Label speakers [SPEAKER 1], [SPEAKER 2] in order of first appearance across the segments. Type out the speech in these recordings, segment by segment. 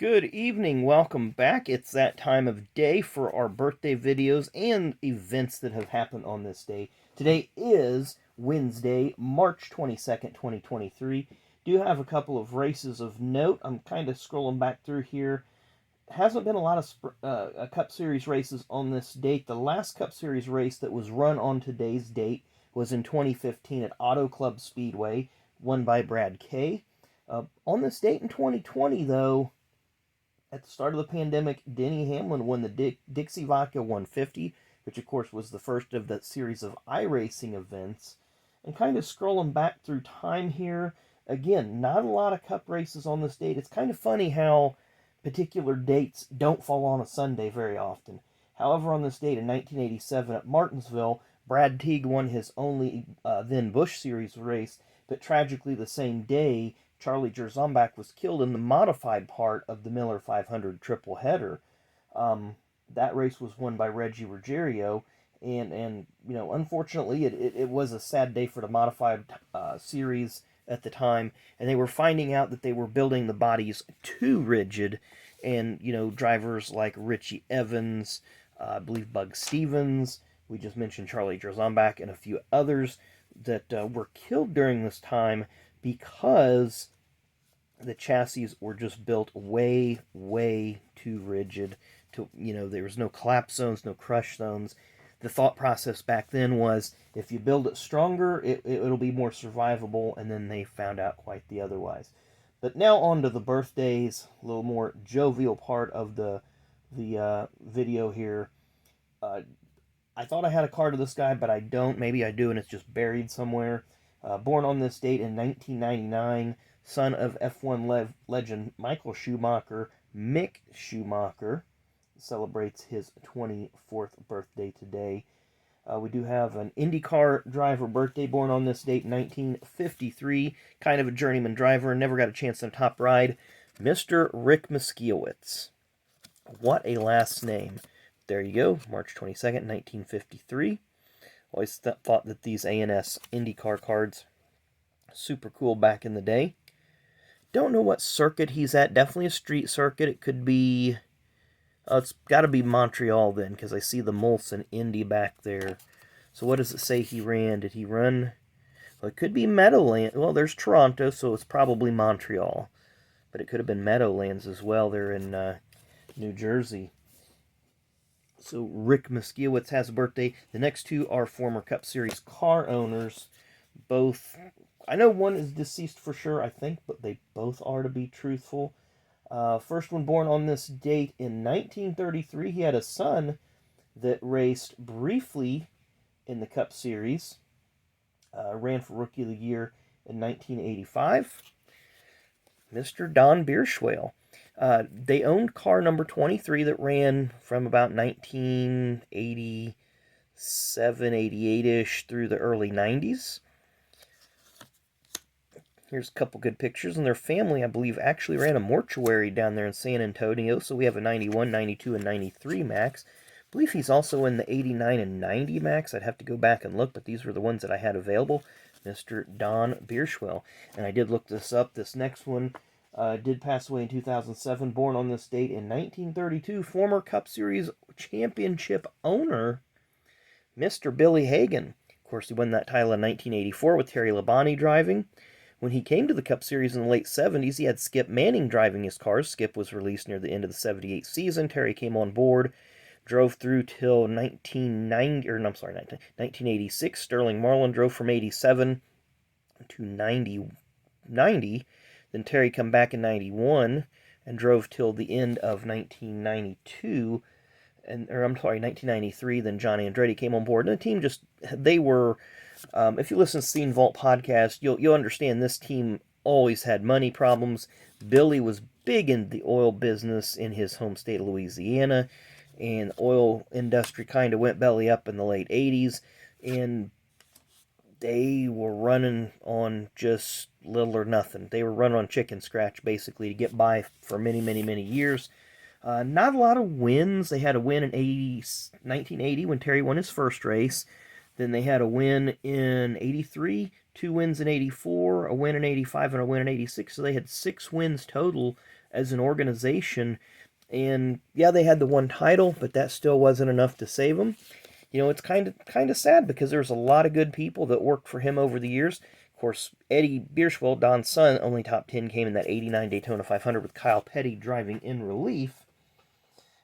[SPEAKER 1] Good evening, welcome back. It's that time of day for our birthday videos and events that have happened on this day. Today is Wednesday, March 22nd, 2023. Do have a couple of races of note. I'm kind of scrolling back through here. Hasn't been a lot of Cup Series races on this date. The last Cup Series race that was run on today's date was in 2015 at Auto Club Speedway, won by Brad Kay. On this date in 2020, though, at the start of the pandemic, Denny Hamlin won the Dixie Vodka 150, which of course was the first of that series of iRacing events. And kind of scrolling back through time here, again, not a lot of Cup races on this date. It's kind of funny how particular dates don't fall on a Sunday very often. However, on this date in 1987 at Martinsville, Brad Teague won his only then Busch Series race, but tragically the same day, Charlie Jerzambach was killed in the modified part of the Miller 500 triple header. That race was won by Reggie Ruggiero, and unfortunately, it was a sad day for the modified series at the time, and they were finding out that they were building the bodies too rigid, and drivers like Richie Evans, I believe Bug Stevens, we just mentioned Charlie Jerzambach, and a few others that were killed during this time because the chassis were just built way too rigid. There was no collapse zones, no crush zones. The thought process back then was, if you build it stronger, it'll be more survivable, and then they found out quite the otherwise. But now on to the birthdays, a little more jovial part of the video here. I thought I had a card of this guy, but I don't. Maybe I do, and it's just buried somewhere. Born on this date in 1999, son of F1 legend Michael Schumacher, Mick Schumacher celebrates his 24th birthday today. We do have an IndyCar driver birthday, born on this date, 1953. Kind of a journeyman driver, never got a chance on a top ride. Mr. Rick Moskiewicz. What a last name. There you go, March 22nd, 1953. Always thought that these A&S IndyCar cards, super cool back in the day. Don't know what circuit he's at. Definitely a street circuit. It could be... it's got to be Montreal then, because I see the Molson Indy back there. So what does it say he ran? Did he run? Well, it could be Meadowlands. Well, there's Toronto, so it's probably Montreal. But it could have been Meadowlands as well. They're in New Jersey. So Rick Moskiewicz has a birthday. The next two are former Cup Series car owners. Both, I know one is deceased for sure, I think, but they both are, to be truthful. First one born on this date in 1933. He had a son that raced briefly in the Cup Series. Ran for Rookie of the Year in 1985. Mr. Don Bierschwale. They owned car number 23 that ran from about 1987, 88-ish through the early 90s. Here's a couple good pictures, and their family, I believe, actually ran a mortuary down there in San Antonio, so we have a 91, 92, and 93 Max. I believe he's also in the 89 and 90 Max. I'd have to go back and look, but these were the ones that I had available. Mr. Don Bierschwale. And I did look this up. This next one did pass away in 2007, born on this date in 1932. Former Cup Series championship owner, Mr. Billy Hagan. Of course, he won that title in 1984 with Terry Labonte driving. When he came to the Cup Series in the late 70s, he had Skip Manning driving his cars. Skip was released near the end of the 78 season. Terry came on board, drove through till 1986. Sterling Marlin drove from 87 to 90. Then Terry come back in 91 and drove till the end of 1992. 1993. Then Johnny Andretti came on board. And the team they were... if you listen to Scene Vault podcast, you'll understand this team always had money problems. Billy was big in the oil business in his home state of Louisiana, and the oil industry kind of went belly up in the late 80s, and they were running on just little or nothing. They were running on chicken scratch, basically, to get by for many years. Not a lot of wins. They had a win in 1980 when Terry won his first race. Then they had a win in 83, 2 wins in 84, a win in 85, and a win in 86. So they had 6 wins total as an organization. And yeah, they had the one title, but that still wasn't enough to save them. You know, it's kind of sad because there's a lot of good people that worked for him over the years. Of course, Eddie Bierschwale, Don's son, only top 10 came in that 89 Daytona 500 with Kyle Petty driving in relief,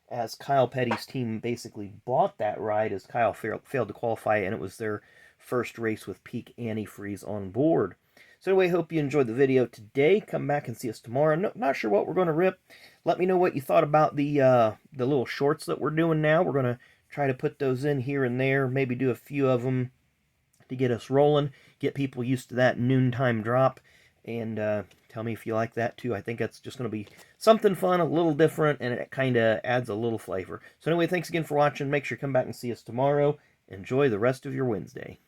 [SPEAKER 1] as Kyle Petty's team basically bought that ride as Kyle failed to qualify, and it was their first race with peak antifreeze on board. So anyway, hope you enjoyed the video today. Come back and see us tomorrow. Not sure what we're going to rip. Let me know what you thought about the little shorts that we're doing now. We're going to try to put those in here and there, maybe do a few of them to get us rolling, get people used to that noontime drop, and tell me if you like that too. I think that's just going to be something fun, a little different, and it kind of adds a little flavor. So anyway, thanks again for watching. Make sure you come back and see us tomorrow. Enjoy the rest of your Wednesday.